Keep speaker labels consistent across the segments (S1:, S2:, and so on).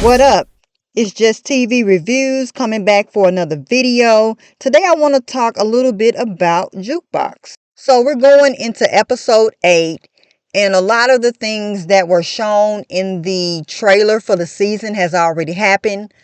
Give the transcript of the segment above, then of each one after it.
S1: What up? It's just TV reviews coming back for another video. Today I want to talk a little bit about Jukebox. So we're going into episode 8, and a lot of the things that were shown in the trailer for the season has already happened.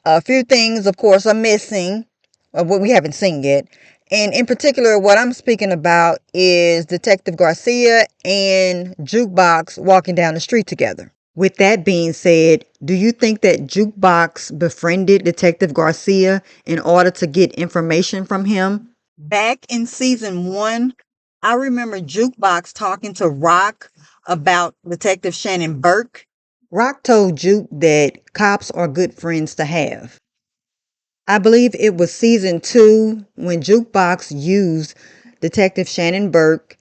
S1: A few things, of course, are missing of what we haven't seen yet. And in particular, what I'm speaking about is Detective Garcia and Jukebox walking down the street together. With that being said, do you think that Jukebox befriended Detective Garcia in order to get information from him? Back in season 1, I remember Jukebox talking to Rock about Detective Shannon Burke. Rock told Juke that cops are good friends to have. I believe it was season 2 when Jukebox used Detective Shannon Burke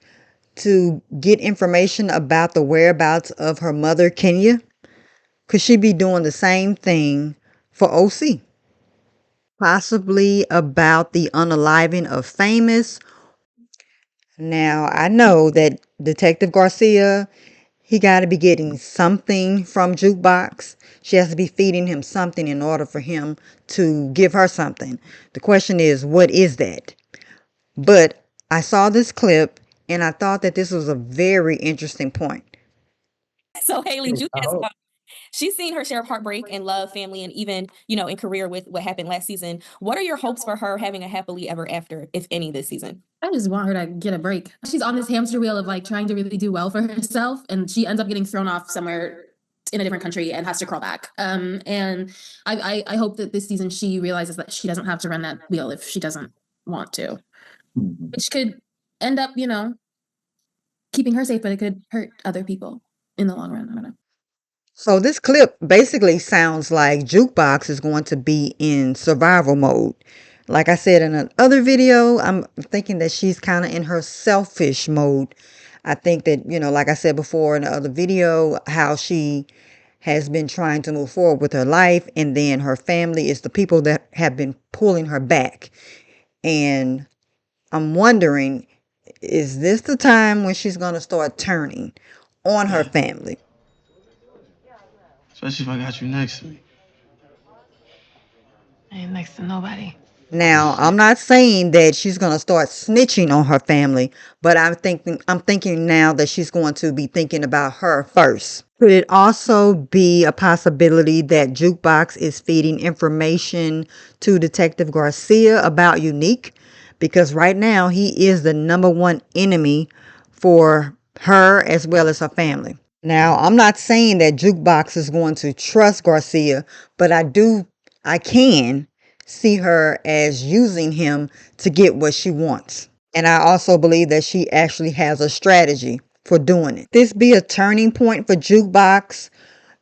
S1: to get information about the whereabouts of her mother, Kenya. Could she be doing the same thing for OC? Possibly about the unaliving of Famous. Now, I know that Detective Garcia, he got to be getting something from Jukebox. She has to be feeding him something in order for him to give her something. The question is, what is that? But I saw this clip and I thought that this was a very interesting point.
S2: So Hailey, she's seen her share of heartbreak and love, family, and even, in career with what happened last season. What are your hopes for her having a happily ever after, if any, this season?
S3: I just want her to get a break. She's on this hamster wheel of like trying to really do well for herself, and she ends up getting thrown off somewhere in a different country and has to crawl back. And I hope that this season she realizes that she doesn't have to run that wheel if she doesn't want to, which could end up, keeping her safe, but it could hurt other people in the long run. I don't know.
S1: So this clip basically sounds like Jukebox is going to be in survival mode. Like I said in another video, I'm thinking that she's kind of in her selfish mode. I think that, like I said before in the other video, how she has been trying to move forward with her life, and then her family is the people that have been pulling her back. And I'm wondering, is this the time when she's going to start turning on her family?
S4: Especially if I got you next to me.
S3: I ain't next to nobody.
S1: Now, I'm not saying that she's going to start snitching on her family, but I'm thinking now that she's going to be thinking about her first. Could it also be a possibility that Jukebox is feeding information to Detective Garcia about Unique? Because right now he is the #1 enemy for her as well as her family. Now, I'm not saying that Jukebox is going to trust Garcia, but I can see her as using him to get what she wants. And I also believe that she actually has a strategy for doing it. This be a turning point for Jukebox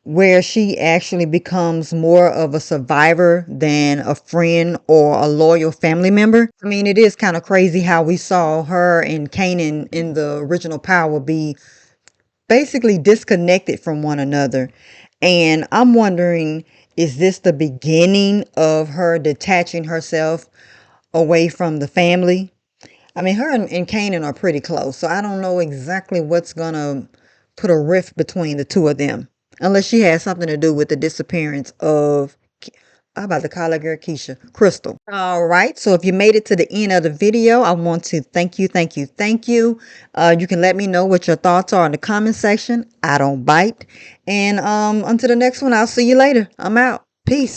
S1: where she actually becomes more of a survivor than a friend or a loyal family member. I mean, it is kind of crazy how we saw her and Kanan in the original Power be basically disconnected from one another. And I'm wondering, is this the beginning of her detaching herself away from the family? I mean, her and Kanan are pretty close, so I don't know exactly what's gonna put a rift between the two of them, unless she has something to do with the disappearance of, I'm about to call her girl Keisha, Crystal. All right, so if you made it to the end of the video, I want to thank you, thank you, thank you. You can let me know what your thoughts are in the comment section. I don't bite. And until the next one, I'll see you later. I'm out. Peace.